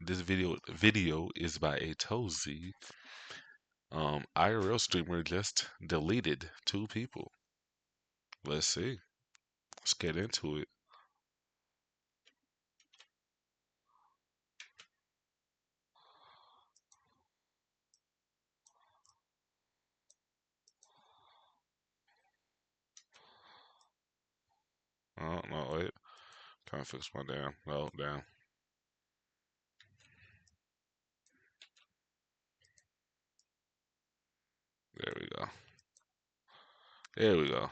this video is by a Tozy. IRL streamer just deleted 2 people. Let's see. Let's get into it. Oh no, wait. Can't fix my damn. No, damn. There we go. There we go.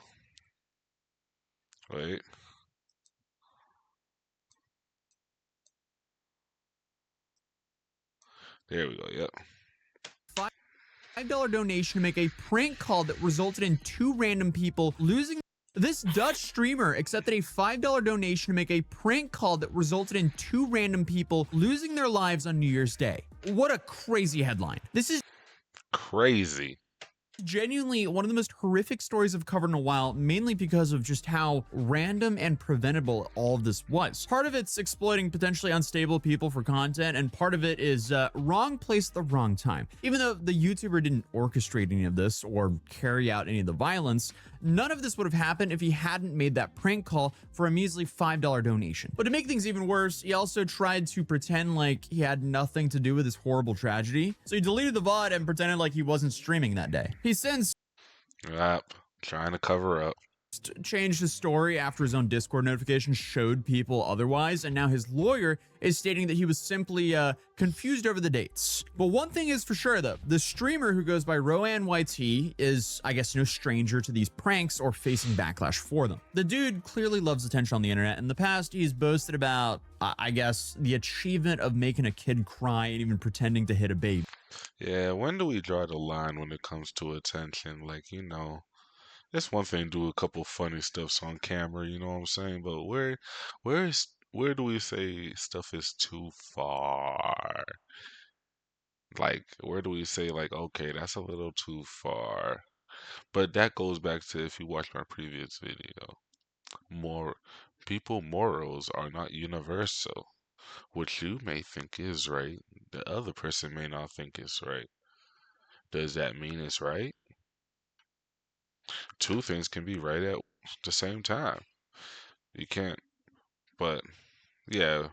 Wait. There we go. Yep. $5 donation to make a prank call that resulted in 2 random people losing. This Dutch streamer accepted a $5 donation to make a prank call that resulted in 2 random people losing their lives on New Year's Day. What a crazy headline. This is crazy. Genuinely one of the most horrific stories I've covered in a while, mainly because of just how random and preventable all of this was. Part of it's exploiting potentially unstable people for content, and part of it is wrong place at the wrong time. Even though the YouTuber didn't orchestrate any of this or carry out any of the violence, none of this would have happened if he hadn't made that prank call for a measly $5 donation. But to make things even worse, he also tried to pretend like he had nothing to do with this horrible tragedy. So he deleted the VOD and pretended like he wasn't streaming that day. He since Yep. Trying to cover up. changed his story after his own Discord notification showed people otherwise, and now his lawyer is stating that he was simply confused over the dates. But one thing is for sure though, the streamer who goes by RoanYT is, I guess, no stranger to these pranks or facing backlash for them. The dude clearly loves attention on the internet. In the past, he's boasted about, I guess, the achievement of making a kid cry and even pretending to hit a baby. Yeah, when do we draw the line when it comes to attention? Like, it's one thing to do a couple funny stuffs on camera, you know what I'm saying? But where do we say stuff is too far? Like, where do we say like, okay, that's a little too far? But that goes back to if you watch my previous video. More morals are not universal. What you may think is right, the other person may not think is right. Does that mean it's right? 2 things can be right at the same time. You can't, but yeah,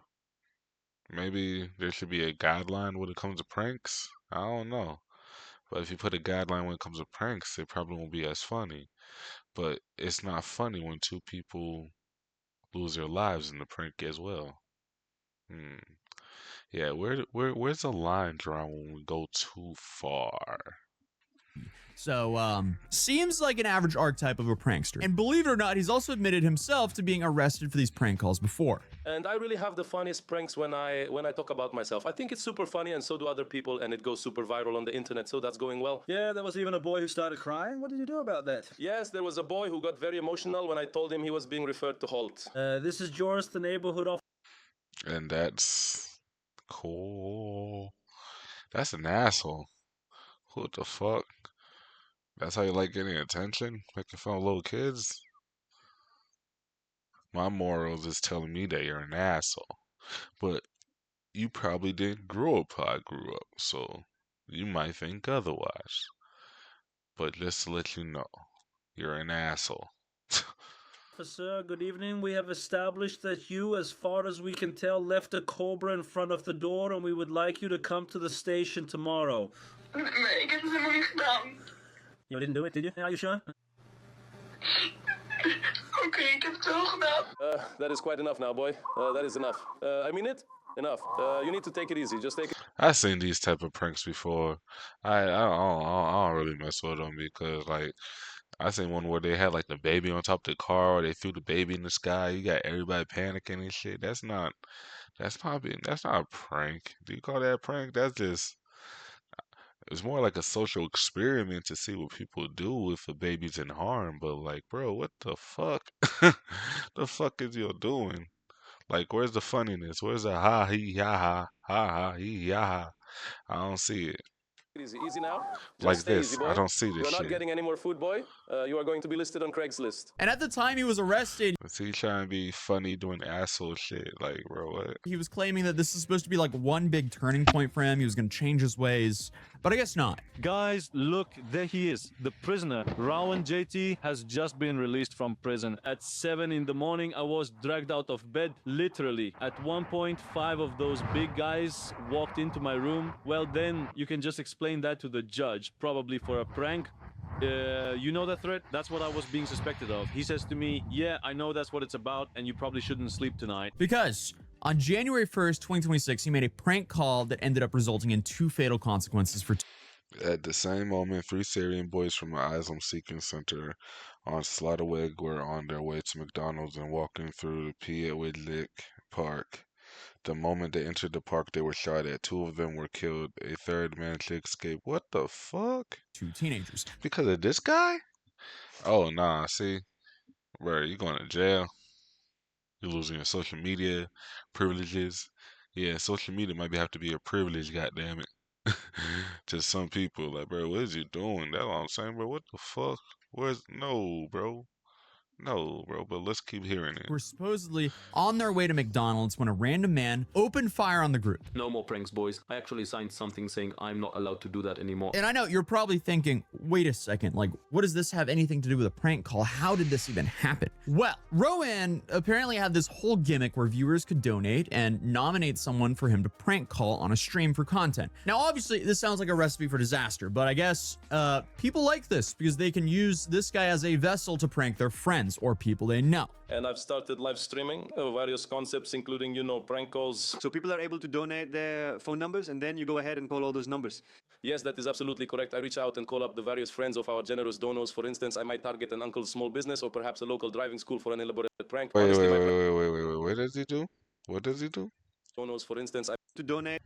maybe there should be a guideline when it comes to pranks. I don't know. But if you put a guideline when it comes to pranks, it probably won't be as funny. But it's not funny when 2 people lose their lives in the prank as well. Hmm. Yeah, where's the line drawn when we go too far? So, seems like an average archetype of a prankster. And believe it or not, he's also admitted himself to being arrested for these prank calls before. And I really have the funniest pranks when I talk about myself. I think it's super funny, and so do other people, and it goes super viral on the internet, so that's going well. Yeah, there was even a boy who started crying. What did you do about that? Yes, there was a boy who got very emotional when I told him he was being referred to Holt. This is Joris, the neighborhood officer. And that's cool. That's an asshole. What the fuck? That's how you like getting attention? Making fun of little kids? My morals is telling me that you're an asshole. But you probably didn't grow up how I grew up, so you might think otherwise. But just to let you know, you're an asshole. Officer, good evening. We have established that you, as far as we can tell, left a cobra in front of the door, and we would like you to come to the station tomorrow. Nee, ik heb het helemaal niet gedaan. You didn't do it, did you? Are you sure? Oké, ik heb het wel gedaan. That is quite enough now, boy. That is enough. I mean it? Enough. You need to take it easy. Just take it. I've seen these type of pranks before. I don't really mess with them because like I seen one where they had like the baby on top of the car, or they threw the baby in the sky. You got everybody panicking and shit. That's not a prank. Do you call that a prank? It's more like a social experiment to see what people do if a baby's in harm. But like, bro, what the fuck? The fuck is you doing? Like, where's the funniness? Where's the ha he ha ha ha ha he ha ha? I don't see it. Easy, easy now. Like Just stay this. easy, I boy. don't see this You're not shit. getting any more food, boy. You are going to be listed on Craigslist. And at the time he was arrested, Is he trying to be funny doing asshole shit? Like, bro, what? he was claiming that this is supposed to be like one big turning point for him. He was going to change his ways, but I guess not. Guys, look, there he is, the prisoner. Rowan JT has just been released from prison. At 7 in the morning, I was dragged out of bed, literally. At one point, 5 of those big guys walked into my room. Well, then you can just explain that to the judge, probably for a prank. You know that threat? That's what I was being suspected of. He says to me, yeah, I know that's what it's about, and you probably shouldn't sleep tonight. Because on January 1st, 2026, he made a prank call that ended up resulting in 2 fatal consequences for At the same moment, 3 Syrian boys from an asylum seeking center on Slaughterweg were on their way to McDonald's and walking through the Piedwidlick Park. The moment they entered the park, they were shot at. 2 of them were killed. A third managed to escape. What the fuck? 2 teenagers. Because of this guy? Oh, nah, see? Bro, you going to jail. You're losing your social media privileges. Yeah, social media might have to be a privilege, goddammit. To some people, like, bro, what is you doing? That's all I'm saying, bro. What the fuck? No, bro. No, bro, but let's keep hearing it. Were supposedly on their way to McDonald's when a random man opened fire on the group. No more pranks, boys. I actually signed something saying I'm not allowed to do that anymore. And I know you're probably thinking, wait a second, like, what does this have anything to do with a prank call? How did this even happen? Well, Rowan apparently had this whole gimmick where viewers could donate and nominate someone for him to prank call on a stream for content. Now, obviously, this sounds like a recipe for disaster, but I guess people like this because they can use this guy as a vessel to prank their friends or people they know. And I've started live streaming various concepts, including, prank calls. So people are able to donate their phone numbers, and then you go ahead and call all those numbers. Yes, that is absolutely correct. I reach out and call up the various friends of our generous donors. For instance, I might target an uncle's small business or perhaps a local driving school for an elaborate prank. Wait, Honestly, wait, my wait, wait, wait, wait, wait. What does he do? What does he do? donors, for instance, To donate.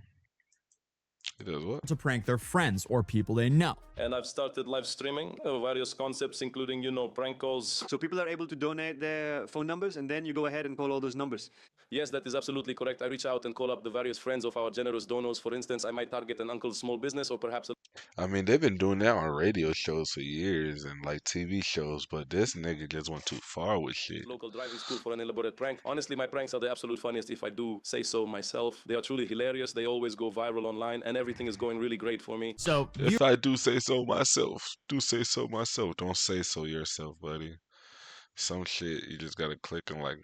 He does what? To prank their friends or people they know. and I've started live streaming various concepts, including, prank calls. So people are able to donate their phone numbers, and then you go ahead and call all those numbers. Yes, that is absolutely correct. I reach out and call up the various friends of our generous donors. For instance, I might target an uncle's small business or perhaps a I mean, they've been doing that on radio shows for years and like TV shows, but this nigga just went too far with shit. local driving school for an elaborate prank. Honestly, my pranks are the absolute funniest if I do say so myself. They are truly hilarious. They always go viral online and everything is going really great for me. So If I do say so myself, do say so myself. Don't say so yourself, buddy. Some shit you just gotta click and like,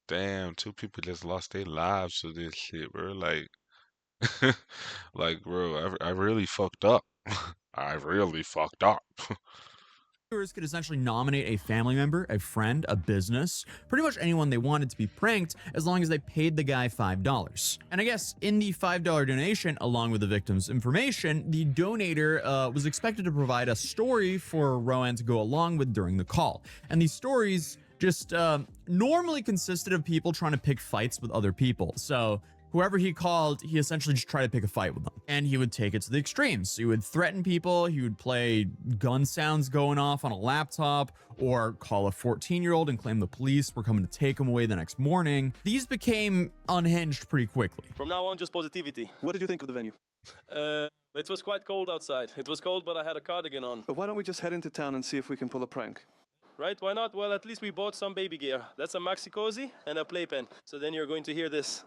damn, 2 people just lost their lives to this shit, bro. Like, like, bro, I really fucked up. I really fucked up. viewers could essentially nominate a family member, a friend, a business, pretty much anyone they wanted to be pranked as long as they paid the guy $5. And I guess in the $5 donation, along with the victim's information, the donator was expected to provide a story for Rowan to go along with during the call. And these stories just normally consisted of people trying to pick fights with other people. So whoever he called, he essentially just tried to pick a fight with them. And he would take it to the extremes. He would threaten people, he would play gun sounds going off on a laptop, or call a 14-year-old and claim the police were coming to take him away the next morning. These became unhinged pretty quickly. From now on, just positivity. What did you think of the venue? It was quite cold outside. It was cold, but I had a cardigan on. But why don't we just head into town and see if we can pull a prank? Right? Why not? Well, at least we bought some baby gear. That's a maxi cozy and a playpen. So then you're going to hear this.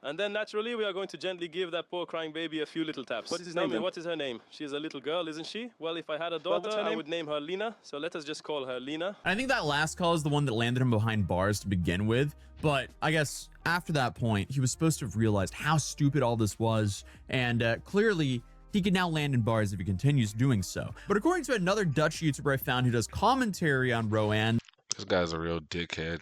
And then naturally we are going to gently give that poor crying baby a few little taps. What is his Tell name me, then? what is her name? She's a little girl, isn't she? Well, if I had a daughter, what's her I name? would name her Lena. So let us just call her Lena. I think that last call is the one that landed him behind bars to begin with, but I guess after that point, he was supposed to have realized how stupid all this was, and clearly he can now land in bars if he continues doing so. But according to another Dutch YouTuber I found who does commentary on Rowan, This guy's a real dickhead.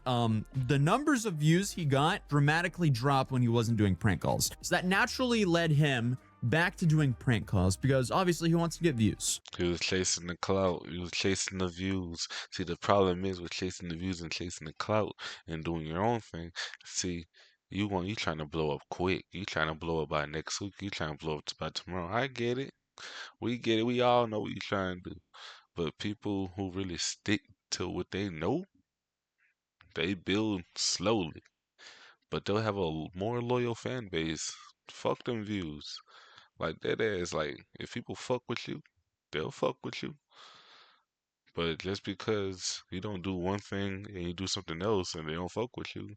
the numbers of views he got dramatically dropped when he wasn't doing prank calls. So that naturally led him back to doing prank calls because obviously he wants to get views. He was chasing the clout. He was chasing the views. See, the problem is with chasing the views and chasing the clout and doing your own thing. See, you trying to blow up quick. You trying to blow up by next week. You trying to blow up by tomorrow. I get it. We get it. We all know what you trying to do. But people who really stick to what they know, they build slowly. but they'll have a more loyal fan base. Fuck them views. Like that ass, like if people fuck with you, they'll fuck with you. But just because you don't do one thing and you do something else and they don't fuck with you,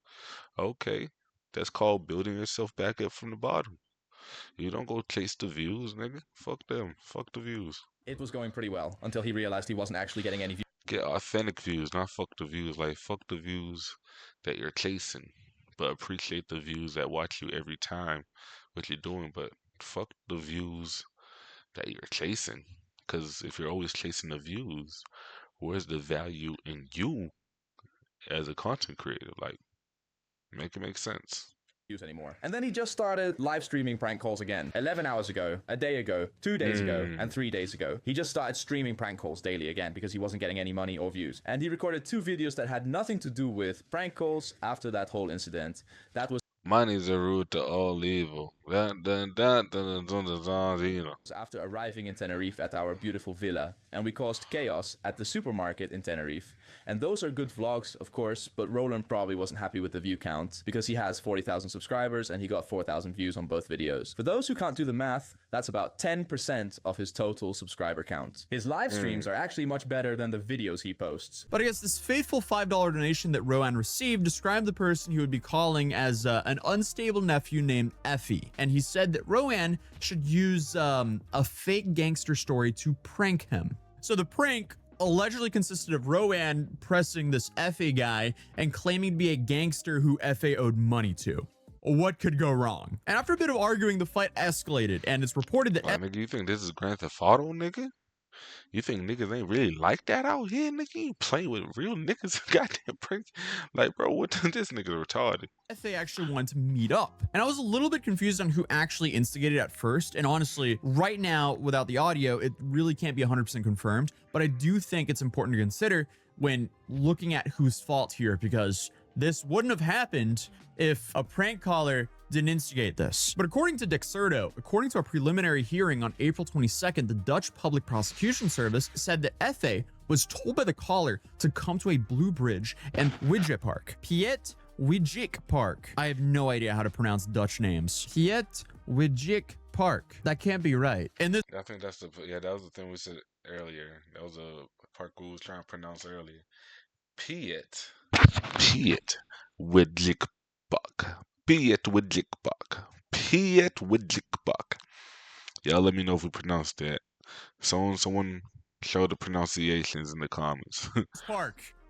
okay. That's called building yourself back up from the bottom. You don't go chase the views, nigga. Fuck them. Fuck the views. It was going pretty well until he realized he wasn't actually getting any views. Get authentic views, not fuck the views. Like fuck the views that you're chasing, but appreciate the views that watch you every time what you're doing. But fuck the views that you're chasing, because if you're always chasing the views, where's the value in you as a content creator? Like, make it make sense. Anymore. And then he just started live streaming prank calls again. 11 hours ago, a day ago, 2 days ago, and 3 days ago. He just started streaming prank calls daily again because he wasn't getting any money or views. And he recorded 2 videos that had nothing to do with prank calls after that whole incident. That was Money's a root to all evil. after arriving in Tenerife at our beautiful villa, and we caused chaos at the supermarket in Tenerife. And those are good vlogs, of course, but Roland probably wasn't happy with the view count because he has 40,000 subscribers and he got 4,000 views on both videos. For those who can't do the math, that's about 10% of his total subscriber count. His live streams are actually much better than the videos he posts. But I guess this faithful $5 donation that Rowan received described the person he would be calling as an unstable nephew named Effie. And he said that Rowan should use a fake gangster story to prank him. So the prank allegedly consisted of Rowan pressing this Effie guy and claiming to be a gangster who Effie owed money to. What could go wrong? And after a bit of arguing, the fight escalated, and it's reported that Nigga, you think this is Grand Theft Auto, nigga? You think niggas ain't really like that out here, nigga? You playing with real niggas, goddamn prank. Like, bro, what this nigga retarded? Effie actually wanted to meet up. And I was a little bit confused on who actually instigated at first. And honestly, right now, without the audio, it really can't be 100% confirmed. But I do think it's important to consider when looking at whose fault here, because this wouldn't have happened if a prank caller didn't instigate this. But according to Dexerto, according to a preliminary hearing on April 22nd, the Dutch Public Prosecution Service said that Effie was told by the caller to come to a blue bridge and Widget Park. Piet Widjik Park. I have no idea how to pronounce Dutch names. Piet Widjik Park. That can't be right. And this I think that's the, yeah, that was the thing we said earlier. That was a part we was trying to pronounce earlier. Piet Widjik Park. Piet Widjik Park. Piet Widjik Park. Y'all let me know if we pronounced that. Someone show the pronunciations in the comments.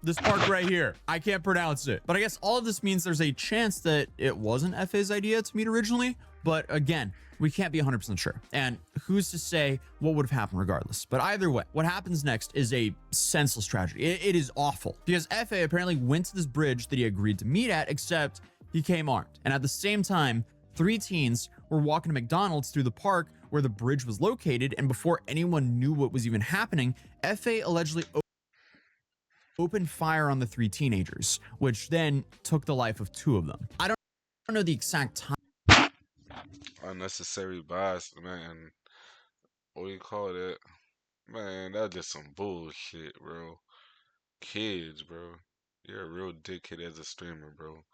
This park right here, I can't pronounce it. But I guess all of this means there's a chance that it wasn't Effie's idea to meet originally. But again, we can't be 100% sure. And who's to say what would have happened regardless? But either way, what happens next is a senseless tragedy. It is awful because Effie apparently went to this bridge that he agreed to meet at, except he came armed. And at the same time, 3 teens were walking to McDonald's through the park where the bridge was located. And before anyone knew what was even happening, Effie allegedly opened fire on the 3 teenagers, which then took the life of 2 of them. I don't know the exact time. Unnecessary bias, man. What do you call that? Man, that's just some bullshit, bro. Kids, bro. You're a real dickhead as a streamer, bro.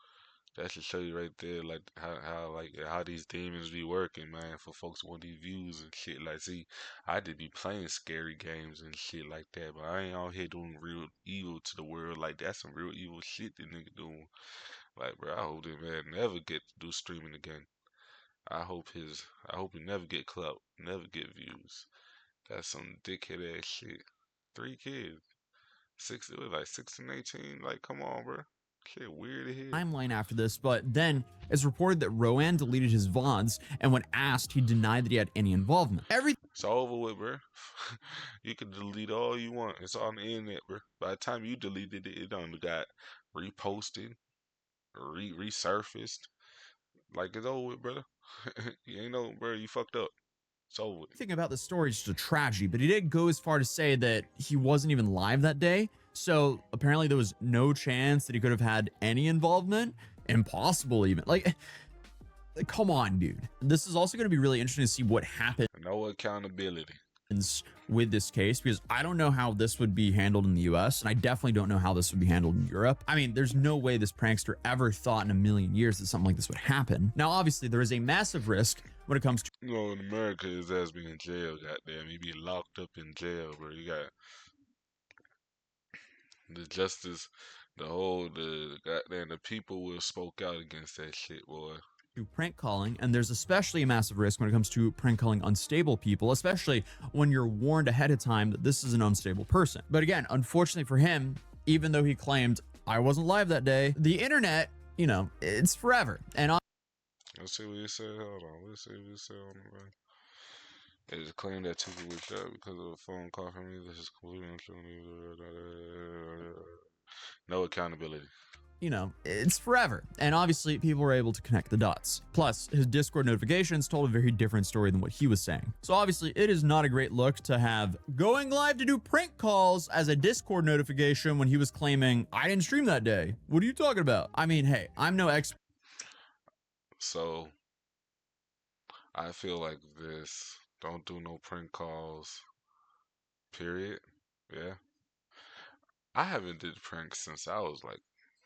That should show you right there, like how these demons be working, man. For folks who want these views and shit. Like, see, I did be playing scary games and shit like that, but I ain't out here doing real evil to the world. Like, that's some real evil shit that nigga doing. Like, bro, I hope that man never get to do streaming again. I hope he never get clout, never get views. That's some dickhead ass shit. 3 kids, it was like 6 and 18. Like, come on, bro. Shit weird as hell. Timeline after this, but then it's reported that Rowan deleted his VODs, and when asked, he denied that he had any involvement. It's over with, bro. You can delete all you want. It's on the internet, bro. By the time you deleted it, it done got reposted, resurfaced. Like, it's over with, brother. You ain't know, bro. You fucked up. It's over with. Everything about the story is just a tragedy, but he did go as far to say that he wasn't even live that day. So apparently there was no chance that he could have had any involvement. Impossible even. Like, come on, dude. This is also going to be really interesting to see what happened. No accountability. with this case, because I don't know how this would be handled in the US, and I definitely don't know how this would be handled in Europe. I mean, there's no way this prankster ever thought in a million years that something like this would happen. Now, obviously, there is a massive risk when it comes to, You know, in America, his ass be in jail, goddamn. He be locked up in jail, bro. You got the justice, the goddamn, the people will spoke out against that shit, boy. prank calling, and there's especially a massive risk when it comes to prank calling unstable people, especially when you're warned ahead of time that this is an unstable person. But again, unfortunately for him, even though he claimed I wasn't live that day, the internet, you know, it's forever. And Let's see what he said. Hold on. Let's see what he said on the line. They just claimed that ticket was shot because of a phone call from me. This is completely untrue. No accountability. you know, it's forever. And obviously people were able to connect the dots. Plus, his Discord notifications told a very different story than what he was saying. So obviously it is not a great look to have going live to do prank calls as a Discord notification when he was claiming, I didn't stream that day. What are you talking about? I mean, hey, I'm no expert. So I feel like this. Don't do no prank calls. Period. Yeah. I haven't did pranks since I was like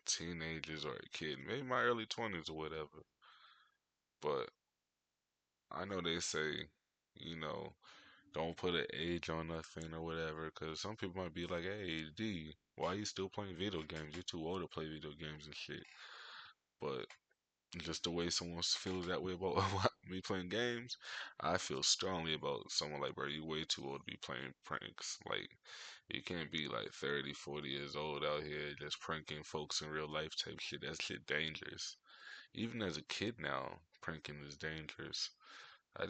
teenagers or a kid, maybe my early 20s or whatever. But I know they say, you know, don't put an age on nothing or whatever, because some people might be like, hey, D, why you still playing video games? You're too old to play video games and shit. But just the way someone feels that way about me playing games, I feel strongly about someone like, bro, you way too old to be playing pranks. Like, you can't be like 30, 40 years old out here just pranking folks in real life type shit. That shit dangerous. Even as a kid now, pranking is dangerous. I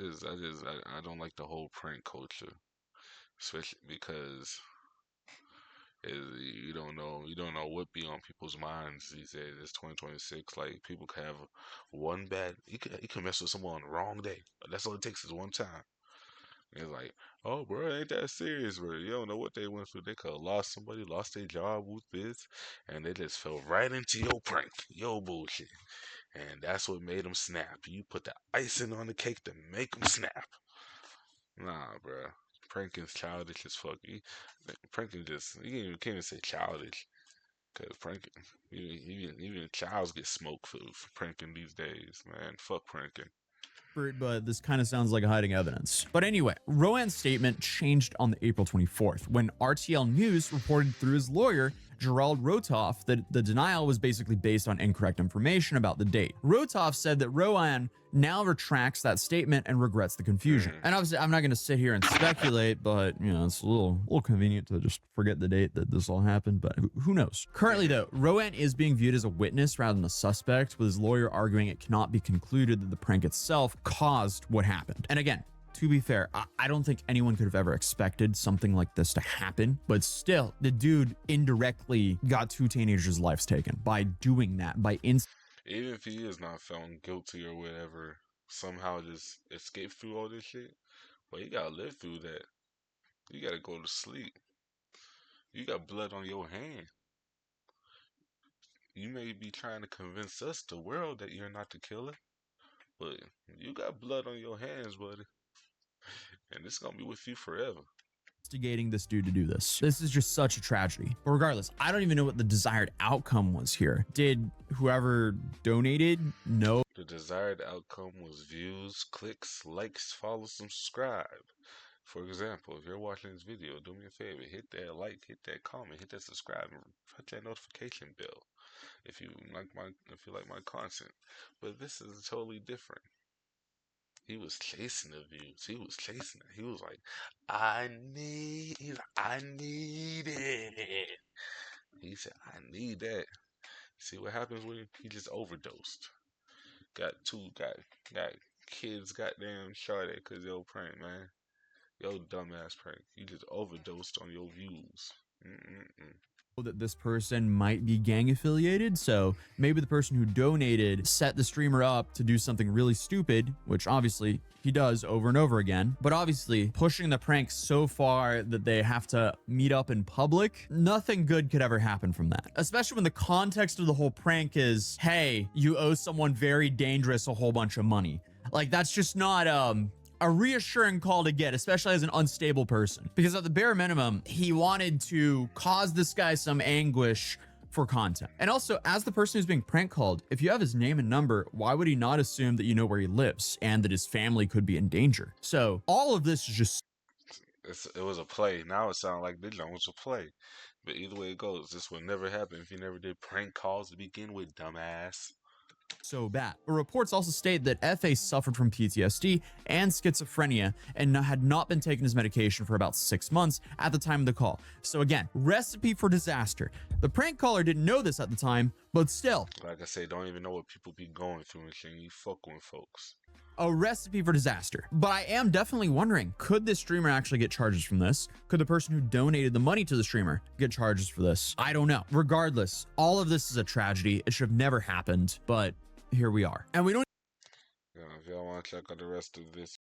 don't like the whole prank culture, especially because you don't know what be on people's minds these days. It's 2026. Like people can have one bad, you can mess with someone on the wrong day. That's all it takes is one time. And it's like, oh, bro, ain't that serious, bro? You don't know what they went through. They could have lost somebody, lost their job with this, and they just fell right into your prank, your bullshit. And that's what made them snap. You put the icing on the cake to make them snap. Nah, bro. Pranking's childish as fuck. Pranking just, you can't even say childish. Because pranking, even childs get smoked for pranking these days, man. Fuck pranking. But this kind of sounds like hiding evidence. But anyway, Rowan's statement changed on the April 24th when RTL News reported through his lawyer, Gerald Rotoff, that the denial was basically based on incorrect information about the date. Rotoff said that Rowan now retracts that statement and regrets the confusion. And obviously, I'm not going to sit here and speculate, but you know, it's a little convenient to just forget the date that this all happened, but who knows? Currently though, Rowan is being viewed as a witness rather than a suspect, with his lawyer arguing it cannot be concluded that the prank itself caused what happened. And again, to be fair, I don't think anyone could have ever expected something like this to happen, but still, the dude indirectly got 2 teenagers' lives taken by doing that, by Even if he is not found guilty or whatever, somehow just escape through all this shit, well, you gotta live through that. You gotta go to sleep. You got blood on your hand. You may be trying to convince us, the world, that you're not the killer, but you got blood on your hands, buddy. And it's gonna be with you forever. Instigating this dude to do this. This is just such a tragedy. But regardless, I don't even know what the desired outcome was here. Did whoever donated know? The desired outcome was views, clicks, likes, follows, and subscribe. For example, if you're watching this video, do me a favor, hit that like, hit that comment, hit that subscribe, and hit that notification bell if you like my content. But this is totally different. He was chasing the views. He was chasing it. He was like, I need it. He said, I need that. See what happens when he just overdosed. Got kids goddamn shot at because yo prank, man. Yo dumbass prank. You just overdosed on your views. That this person might be gang affiliated, so maybe the person who donated set the streamer up to do something really stupid, which obviously he does over and over again, but obviously pushing the prank so far that they have to meet up in public, nothing good could ever happen from that, especially when the context of the whole prank is, hey, you owe someone very dangerous a whole bunch of money. Like, that's just not a reassuring call to get, especially as an unstable person, because at the bare minimum, he wanted to cause this guy some anguish for content. And also, as the person who's being prank called, if you have his name and number, why would he not assume that you know where he lives and that his family could be in danger? So all of this is just It was a play. Now it sounds like this one was a play. But either way it goes, this would never happen if you never did prank calls to begin with, dumbass. so bad. But reports also state that FA suffered from PTSD and schizophrenia and had not been taking his medication for about 6 months at the time of the call. So again, recipe for disaster. The prank caller didn't know this at the time, but still, Like I say, don't even know what people be going through and shit. You fuck with folks. a recipe for disaster. But I am definitely wondering, could this streamer actually get charges from this? Could the person who donated the money to the streamer get charges for this? I don't know. Regardless, all of this is a tragedy. It should have never happened, but here we are. And we don't Yeah, if y'all want to check out the rest of this